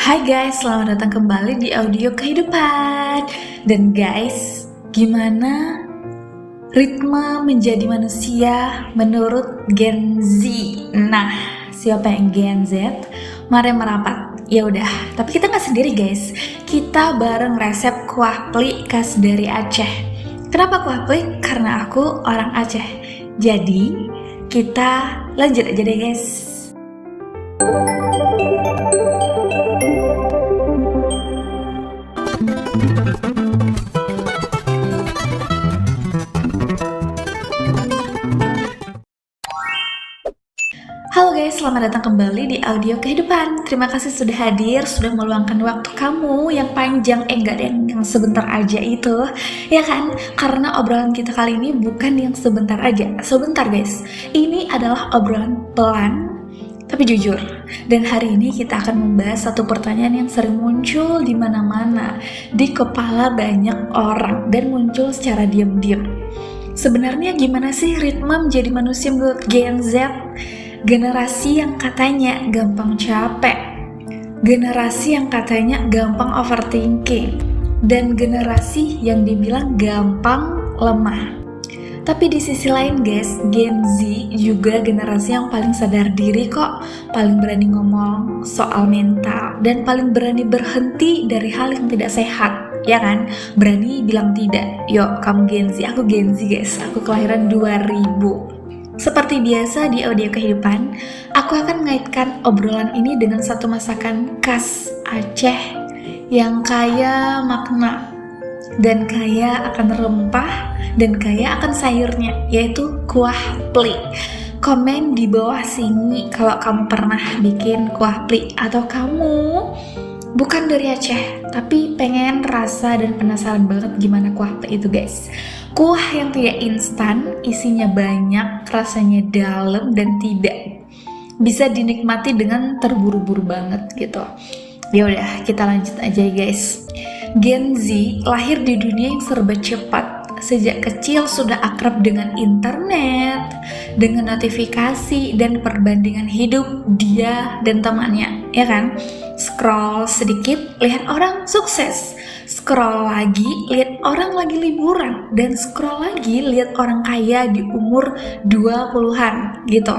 Hai guys, selamat datang kembali di audio kehidupan. Dan guys, gimana ritme menjadi manusia menurut Gen Z? Nah, siapa yang Gen Z? Mari merapat. Ya udah, tapi kita nggak sendiri guys. Kita bareng resep kuah pli khas dari Aceh. Kenapa kuah pli? Karena aku orang Aceh. Jadi, kita lanjut aja deh guys. Halo guys, selamat datang kembali di audio kehidupan. Terima kasih sudah hadir, sudah meluangkan waktu kamu yang panjang, enggak deh, yang sebentar aja itu. Ya kan? Karena obrolan kita kali ini bukan yang sebentar aja. Sebentar guys, ini adalah obrolan pelan tapi jujur. Dan hari ini kita akan membahas satu pertanyaan yang sering muncul di mana-mana, di kepala banyak orang dan muncul secara diam-diam. Sebenarnya gimana sih ritme menjadi manusia menurut Gen Z? Generasi yang katanya gampang capek, generasi yang katanya gampang overthinking, dan generasi yang dibilang gampang lemah. Tapi di sisi lain guys, Gen Z juga generasi yang paling sadar diri kok, paling berani ngomong soal mental, dan paling berani berhenti dari hal yang tidak sehat, ya kan? Berani bilang tidak. Yuk, kamu Gen Z, aku Gen Z guys, aku kelahiran 2000. Seperti biasa di audio kehidupan, aku akan mengaitkan obrolan ini dengan satu masakan khas Aceh yang kaya makna dan kaya akan rempah dan kaya akan sayurnya, yaitu kuah pli. Komen di bawah sini kalau kamu pernah bikin kuah pli atau kamu bukan dari Aceh tapi pengen rasa dan penasaran banget gimana kuah pli itu guys. Kuah yang tidak instan, isinya banyak, rasanya dalam dan tidak bisa dinikmati dengan terburu-buru banget gitu. Ya udah, kita lanjut aja guys. Gen Z lahir di dunia yang serba cepat. Sejak kecil sudah akrab dengan internet, dengan notifikasi dan perbandingan hidup dia dan temannya, ya kan? Scroll sedikit, lihat orang sukses. Scroll lagi, lihat orang lagi liburan. Dan scroll lagi, lihat orang kaya di umur 20-an gitu.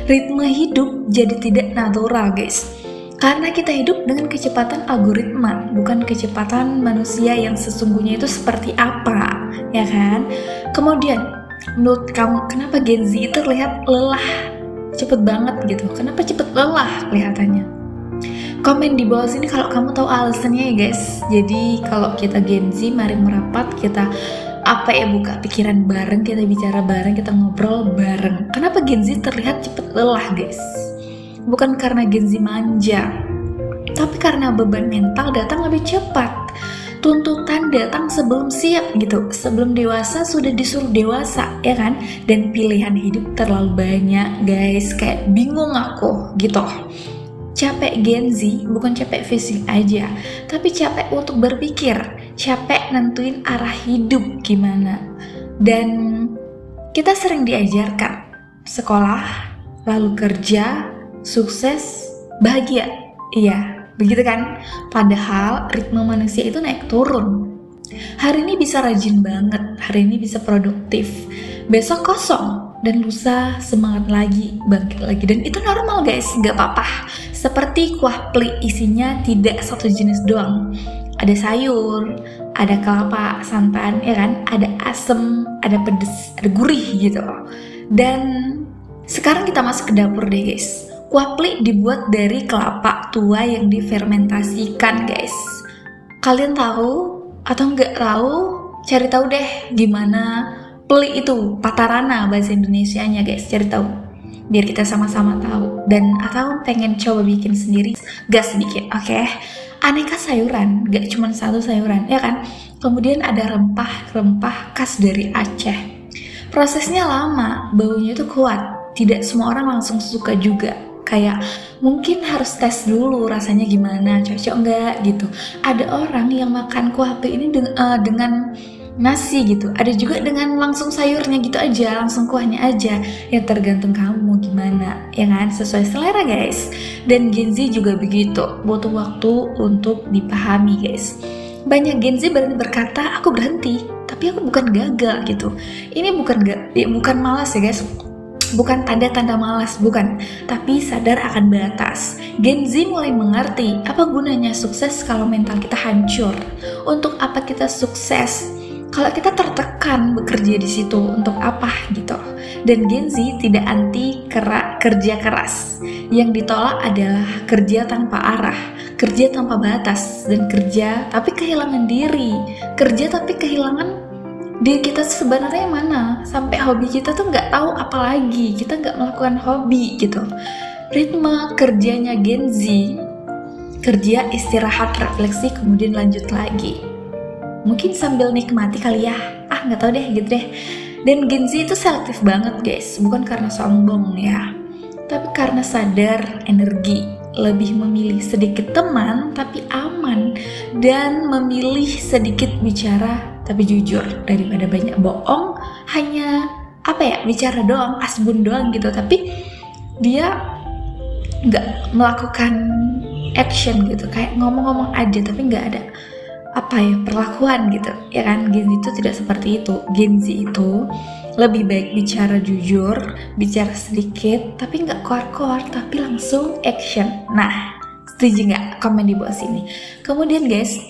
Ritme hidup jadi tidak natural guys. Karena kita hidup dengan kecepatan algoritma, bukan kecepatan manusia yang sesungguhnya itu seperti apa, ya kan? Kemudian, menurut kamu, kenapa Gen Z itu terlihat lelah? Cepet banget gitu, kenapa cepet lelah kelihatannya? Komen di bawah sini kalau kamu tahu alasannya ya guys. Jadi kalau kita Gen Z, mari merapat, kita buka pikiran bareng, kita bicara bareng, kita ngobrol bareng. Kenapa Gen Z terlihat cepet lelah guys? Bukan karena Gen Z manja, tapi karena beban mental datang lebih cepat. Tuntutan datang sebelum siap gitu, sebelum dewasa sudah disuruh dewasa, ya kan? Dan pilihan hidup terlalu banyak guys, kayak bingung aku gitu. Capek Gen Z bukan capek fisik aja, tapi capek untuk berpikir, capek nentuin arah hidup gimana. Dan kita sering diajarkan sekolah, lalu kerja, sukses, bahagia. Iya, begitu kan? Padahal ritme manusia itu naik turun. Hari ini bisa rajin banget, hari ini bisa produktif, besok kosong, dan lusa semangat lagi, bangkit lagi. Dan itu normal guys, gak apa-apa. Seperti kuah pli, isinya tidak satu jenis doang. Ada sayur, ada kelapa, santan, ya kan? Ada asem, ada pedes, ada gurih gitu. Dan sekarang kita masuk ke dapur deh guys. Kuah pli dibuat dari kelapa tua yang difermentasikan guys. Kalian tahu atau nggak tahu? Cari tahu deh gimana pli itu, patarana bahasa Indonesianya guys. Cari tahu biar kita sama-sama tahu. Dan atau pengen coba bikin sendiri, gas sedikit, oke? Aneka sayuran, gak cuma satu sayuran, ya kan? Kemudian ada rempah-rempah khas dari Aceh. Prosesnya lama, baunya itu kuat. Tidak semua orang langsung suka juga. Kayak mungkin harus tes dulu rasanya gimana, cocok nggak gitu. Ada orang yang makan kuah pli ini dengan nasi gitu, ada juga dengan langsung sayurnya gitu aja, langsung kuahnya aja, ya tergantung kamu gimana, ya kan, sesuai selera guys. Dan Gen Z juga begitu, butuh waktu untuk dipahami guys. Banyak Gen Z berani berkata aku berhenti, tapi aku bukan gagal gitu. Ini bukan malas ya guys, bukan tanda-tanda malas, bukan, tapi sadar akan batas. Gen Z mulai mengerti apa gunanya sukses kalau mental kita hancur. Untuk apa kita sukses kalau kita tertekan bekerja di situ, untuk apa gitu. Dan Gen Z tidak anti kerja keras. Yang ditolak adalah kerja tanpa arah, kerja tanpa batas, dan kerja tapi kehilangan diri. Kerja tapi kehilangan diri kita sebenarnya mana, sampai hobi kita tuh nggak tahu apa lagi, kita nggak melakukan hobi gitu. Ritme kerjanya Gen Z, kerja, istirahat, refleksi, kemudian lanjut lagi, mungkin sambil nikmati kali ya, nggak tahu deh gitu deh. Dan Gen Z itu selektif banget guys, bukan karena sombong ya, tapi karena sadar energi, lebih memilih sedikit teman tapi aman, dan memilih sedikit bicara tapi jujur daripada banyak bohong, hanya bicara doang, asbun doang gitu, tapi dia nggak melakukan action gitu, kayak ngomong-ngomong aja tapi nggak ada perlakuan gitu, ya kan. Gen Z itu tidak seperti itu. Gen Z itu lebih baik bicara jujur, bicara sedikit tapi nggak koar-koar, tapi langsung action. Nah, setuju nggak? Komen di bawah sini. Kemudian guys,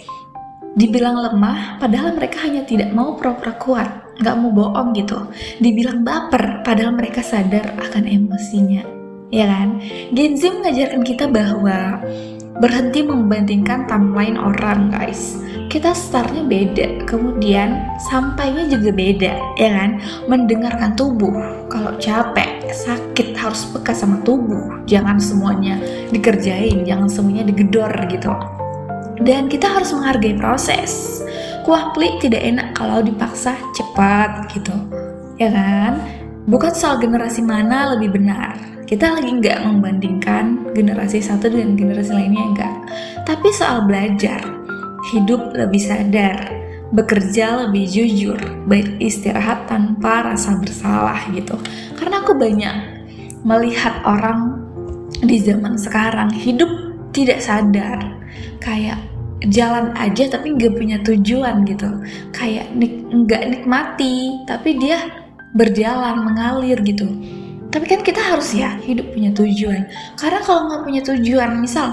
dibilang lemah padahal mereka hanya tidak mau pura-pura kuat, nggak mau bohong gitu. Dibilang baper padahal mereka sadar akan emosinya, ya kan. Gen Z mengajarkan kita bahwa berhenti membandingkan timeline orang guys. Kita startnya beda, kemudian sampainya juga beda, ya kan. Mendengarkan tubuh, kalau capek, sakit harus peka sama tubuh, jangan semuanya dikerjain, jangan semuanya digedor gitu. Dan kita harus menghargai proses. Kuah plik tidak enak kalau dipaksa cepat gitu, ya kan. Bukan soal generasi mana lebih benar, kita lagi nggak membandingkan generasi satu dengan generasi lainnya, enggak, tapi soal belajar hidup lebih sadar, bekerja lebih jujur, beristirahat tanpa rasa bersalah gitu. Karena aku banyak melihat orang di zaman sekarang hidup tidak sadar, kayak jalan aja tapi nggak punya tujuan gitu, kayak nggak nikmati tapi dia berjalan mengalir gitu. Tapi kan kita harus ya hidup punya tujuan, karena kalau nggak punya tujuan, misal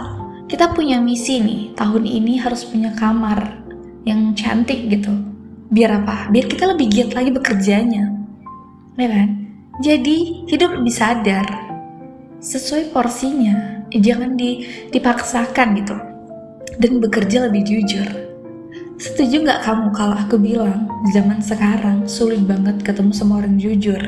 kita punya misi nih, tahun ini harus punya kamar yang cantik gitu. Biar apa? Biar kita lebih giat lagi bekerjanya, ya kan? Jadi hidup lebih sadar, sesuai porsinya, jangan dipaksakan gitu. Dan bekerja lebih jujur. Setuju nggak kamu kalau aku bilang zaman sekarang sulit banget ketemu sama orang jujur?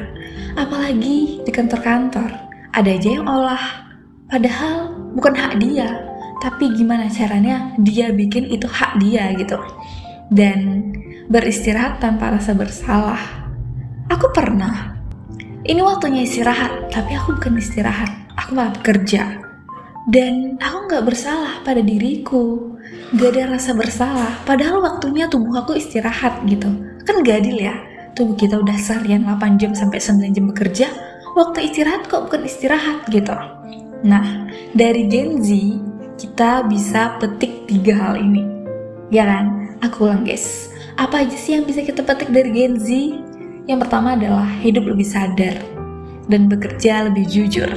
Apalagi di kantor-kantor, ada aja yang olah, padahal bukan hak dia. Tapi gimana caranya dia bikin itu hak dia gitu. Dan beristirahat tanpa rasa bersalah. Aku pernah, ini waktunya istirahat, tapi aku bukan istirahat, aku malah bekerja. Dan aku gak bersalah pada diriku, gak ada rasa bersalah, padahal waktunya tubuh aku istirahat gitu. Kan gak adil ya, tubuh kita udah seharian 8 jam sampai 9 jam bekerja, waktu istirahat kok bukan istirahat gitu. Nah, dari Gen Z kita bisa petik 3 hal ini, ya kan? Aku ulang guys, apa aja sih yang bisa kita petik dari Gen Z? Yang pertama adalah hidup lebih sadar dan bekerja lebih jujur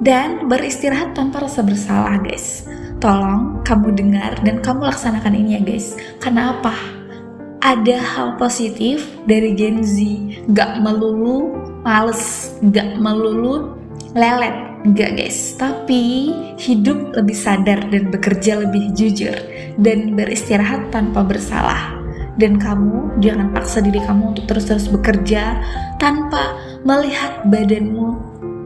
dan beristirahat tanpa rasa bersalah guys. Tolong kamu dengar dan kamu laksanakan ini ya guys. Karena apa? Ada hal positif dari Gen Z, gak melulu males, gak melulu lelet, enggak guys, tapi hidup lebih sadar dan bekerja lebih jujur dan beristirahat tanpa bersalah. Dan kamu jangan paksa diri kamu untuk terus-terus bekerja tanpa melihat badanmu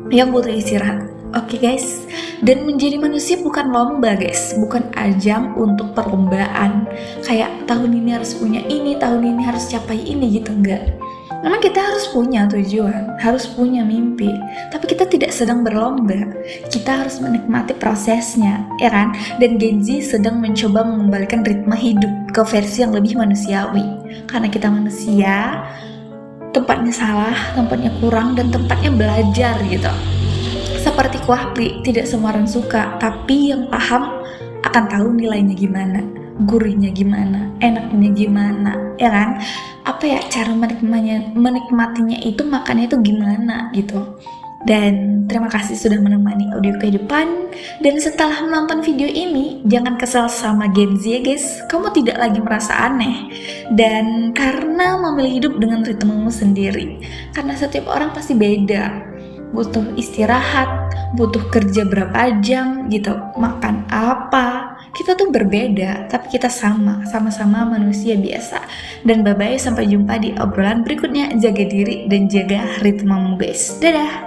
yang butuh istirahat. Oke guys, dan menjadi manusia bukan lomba guys, bukan ajang untuk perlombaan kayak tahun ini harus punya ini, tahun ini harus capai ini gitu, enggak. Memang kita harus punya tujuan, harus punya mimpi, tapi kita tidak sedang berlomba. Kita harus menikmati prosesnya, ya kan? Dan Gen Z sedang mencoba mengembalikan ritme hidup ke versi yang lebih manusiawi. Karena kita manusia, tempatnya salah, tempatnya kurang, dan tempatnya belajar gitu. Seperti kuah pli, tidak semua orang suka, tapi yang paham akan tahu nilainya gimana, gurihnya gimana, enaknya gimana, ya kan? Apa ya, cara menikmatinya itu, makannya itu gimana gitu. Dan terima kasih sudah menemani audio kehidupan. Dan setelah menonton video ini, jangan kesal sama Gen Z ya guys. Kamu tidak lagi merasa aneh. Dan karena memilih hidup dengan ritmemu sendiri. Karena setiap orang pasti beda. Butuh istirahat, butuh kerja berapa jam gitu, makan apa. Kita tuh berbeda, tapi kita sama-sama manusia biasa. Dan bye-bye, sampai jumpa di obrolan berikutnya. Jaga diri dan jaga ritmemu guys. Dadah!